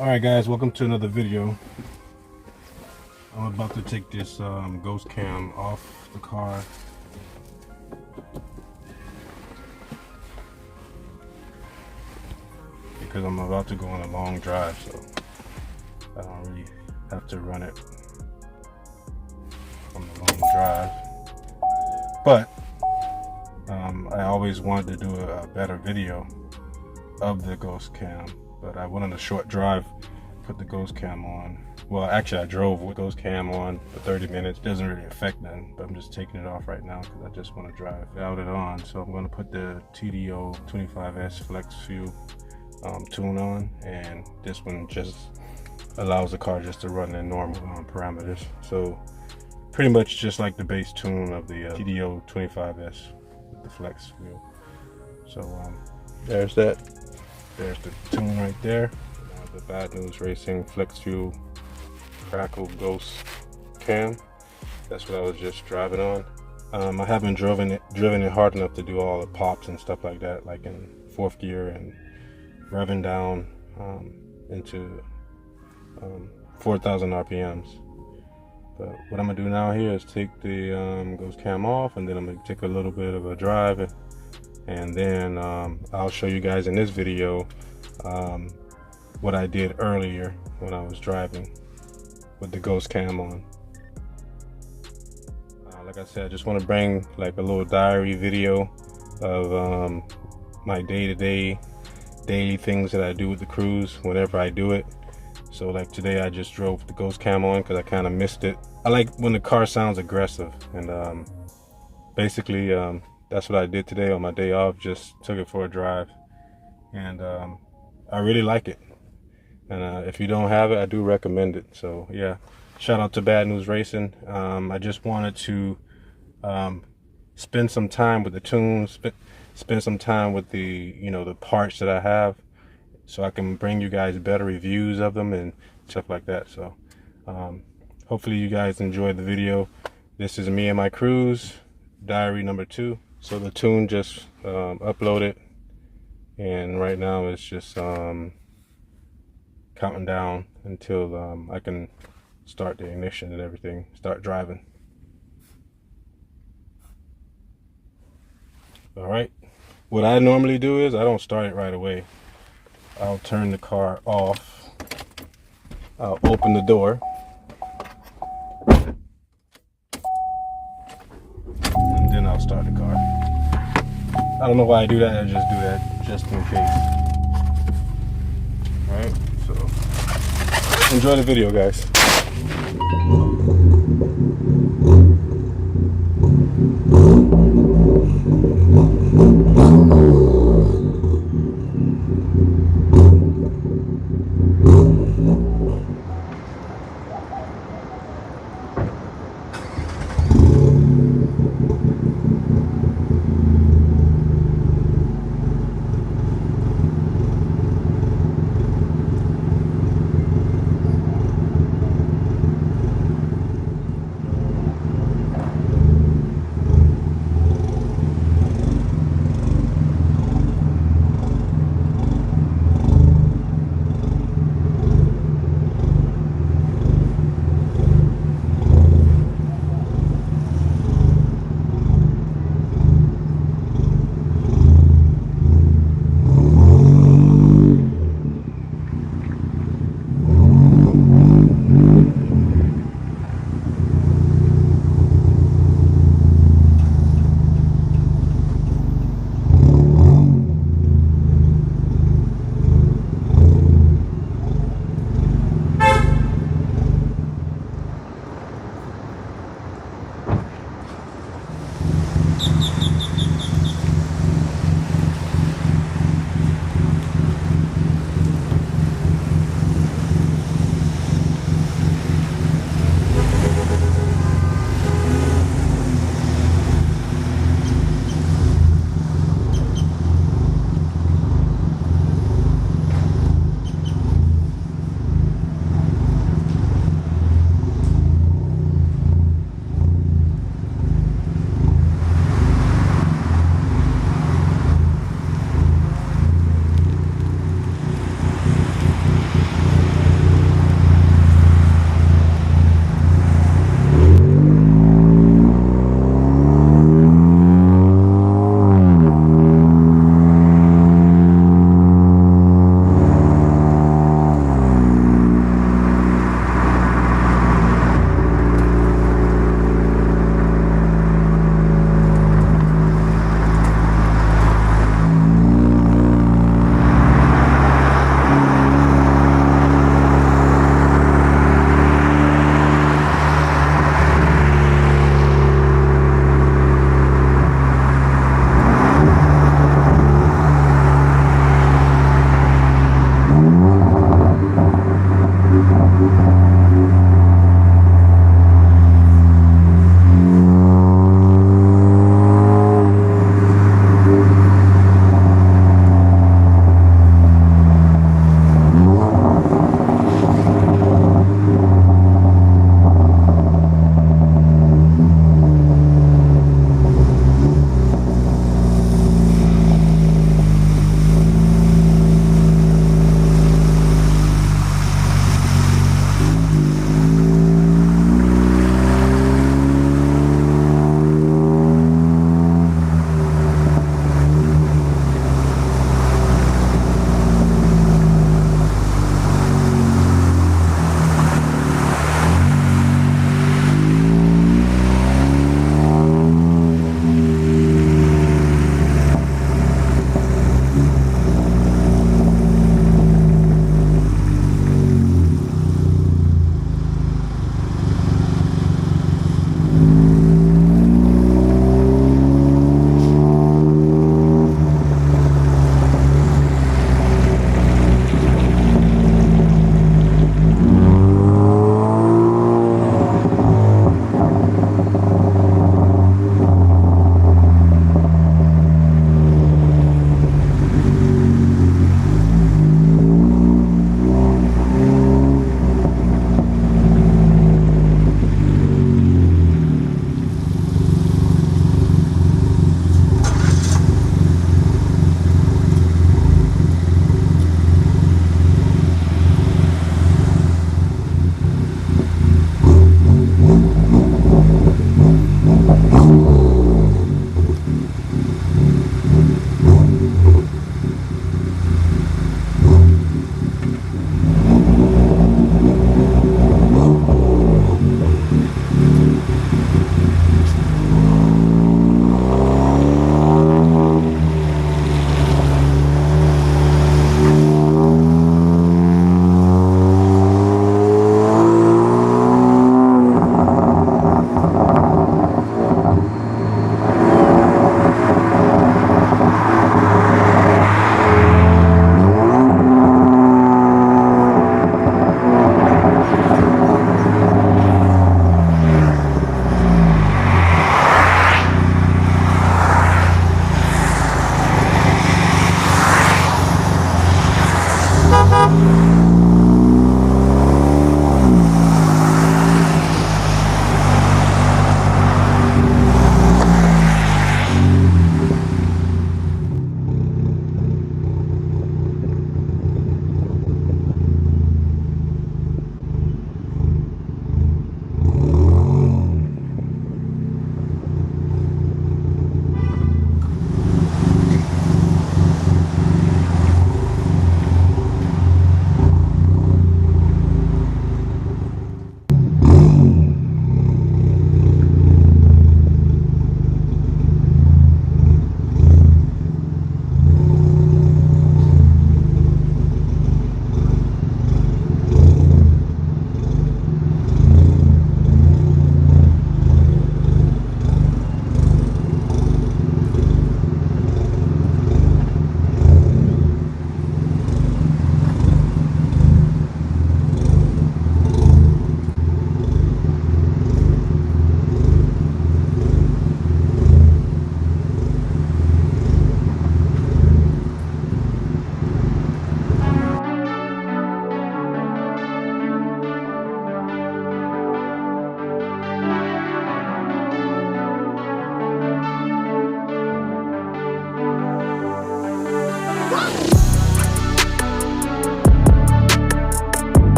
Alright guys, welcome to another video. I'm about to take this ghost cam off the car. Because I'm about to go on a long drive, so I don't really have to run it on the long drive. But I always wanted to do a better video of the ghost cam. But I went on a short drive, put the ghost cam on. Well, actually I drove with ghost cam on for 30 minutes. Doesn't really affect nothing, but I'm just taking it off right now because I just want to drive without it on. So I'm going to put the TDO 25S Flex Fuel tune on, and this one just allows the car just to run in normal parameters. So pretty much just like the base tune of the TDO 25S with the Flex Fuel. So there's that. There's the tune right there. The Bad News Racing Flex Fuel Crackle Ghost Cam. That's what I was just driving on. I haven't driven it hard enough to do all the pops and stuff like that, like in fourth gear and revving down into 4,000 RPMs. But what I'm gonna do now here is take the ghost cam off, and then I'm gonna take a little bit of a drive, and then I'll show you guys in this video what I did earlier when I was driving with the ghost cam on. Like I said, I just want to bring like a little diary video of my day-to-day daily things that I do with the Cruze whenever I do it. So like today I just drove the ghost cam on because I kind of missed it. I like when the car sounds aggressive, and basically that's what I did today on my day off. Just took it for a drive, and I really like it. And if you don't have it, I do recommend it. So yeah, shout out to Bad News Racing. I just wanted to spend some time with the tunes, spend some time with the the parts that I have, so I can bring you guys better reviews of them and stuff like that. So hopefully you guys enjoyed the video. This is me and my Cruze Diary number 2. So the tune just uploaded, and right now it's just counting down until I can start the ignition and everything, start driving. All right, what I normally do is I don't start it right away. I'll turn the car off, I'll open the door, and then I'll start the car. I don't know why I do that, I just do that just in case. All right, so enjoy the video, guys.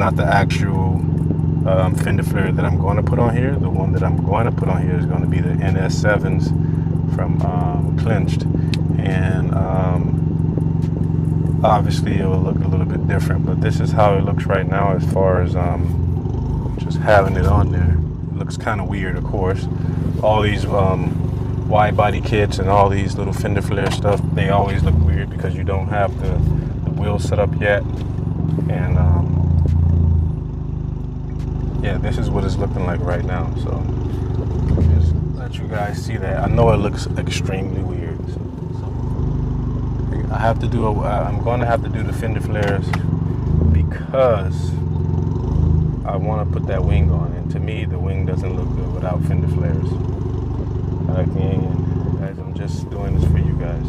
not the actual fender flare that I'm going to put on here. The one that I'm going to put on here is going to be the NS7s from Clinched, and obviously it will look a little bit different, but this is how it looks right now as far as just having it on there. It looks kind of weird, of course. All these wide body kits and all these little fender flare stuff, they always look weird because you don't have the wheels set up yet. And yeah, this is what it's looking like right now. So just let you guys see that. I know it looks extremely weird. So I have to do I'm going to have to do the fender flares because I want to put that wing on, and to me the wing doesn't look good without fender flares. Guys, I'm just doing this for you guys,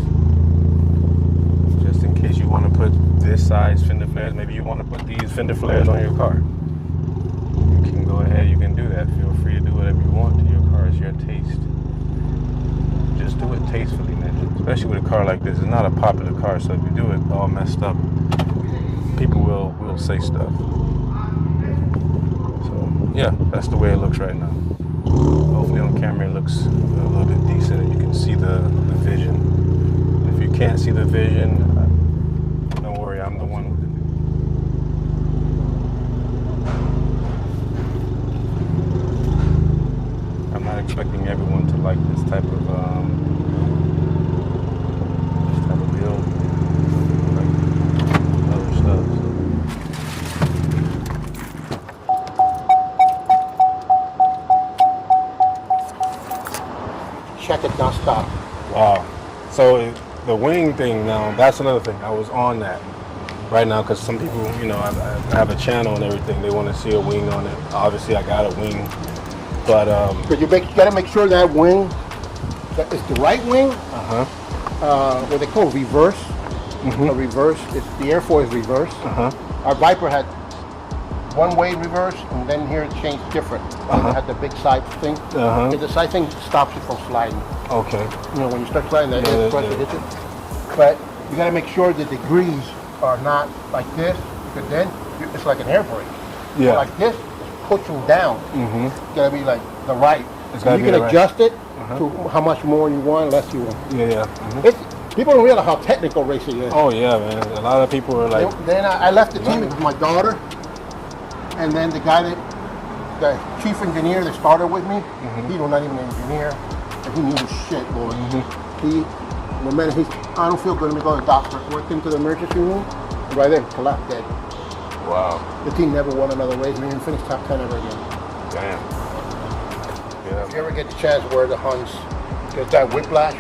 just in case you want to put this size fender flares. Maybe you want to put these fender flares on your car. You can go ahead, you can do that. Feel free to do whatever you want to your car. It's your taste. Just do it tastefully, man. Especially with a car like this. It's not a popular car, so if you do it all messed up, people will say stuff. So yeah, that's the way it looks right now. Hopefully on camera it looks a little bit decent and you can see the vision. If you can't see the vision, don't worry, I'm the one with it. I'm not expecting everyone to like this type of build, like other stuff. Check it, not stop. Wow. So the wing thing now, that's another thing. I was on that right now because some people, you know, I have a channel and everything. They want to see a wing on it. Obviously, I got a wing, but you gotta make sure that wing that is the right wing. What they call reverse. A reverse. It's the Airforce reverse. Our Viper had one-way reverse, and then here it changed different. It had the big side thing. The side thing stops you from sliding. okay. You know, when you start sliding, that air pressure hits it. But you got to make sure the degrees are not like this, because then it's like an air brake. Yeah. Like this, it's pushing down. It's got to be like the right. It's gotta You be can the right. adjust it to how much more you want, less you want. Yeah. People don't realize how technical racing is. Oh yeah, man. A lot of people are like. Then I left the team with my daughter, and then the chief engineer that started with me, he was not even an engineer, and he knew his shit, boy. No matter I don't feel good, let me go to the doctor. Worked into the emergency room, and right then, collapsed dead. Wow. The team never won another race, and didn't finish top 10 ever again. Damn. If you ever get the chance to wear the Huns, get that whiplash,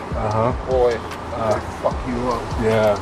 boy, they fuck you up. Yeah.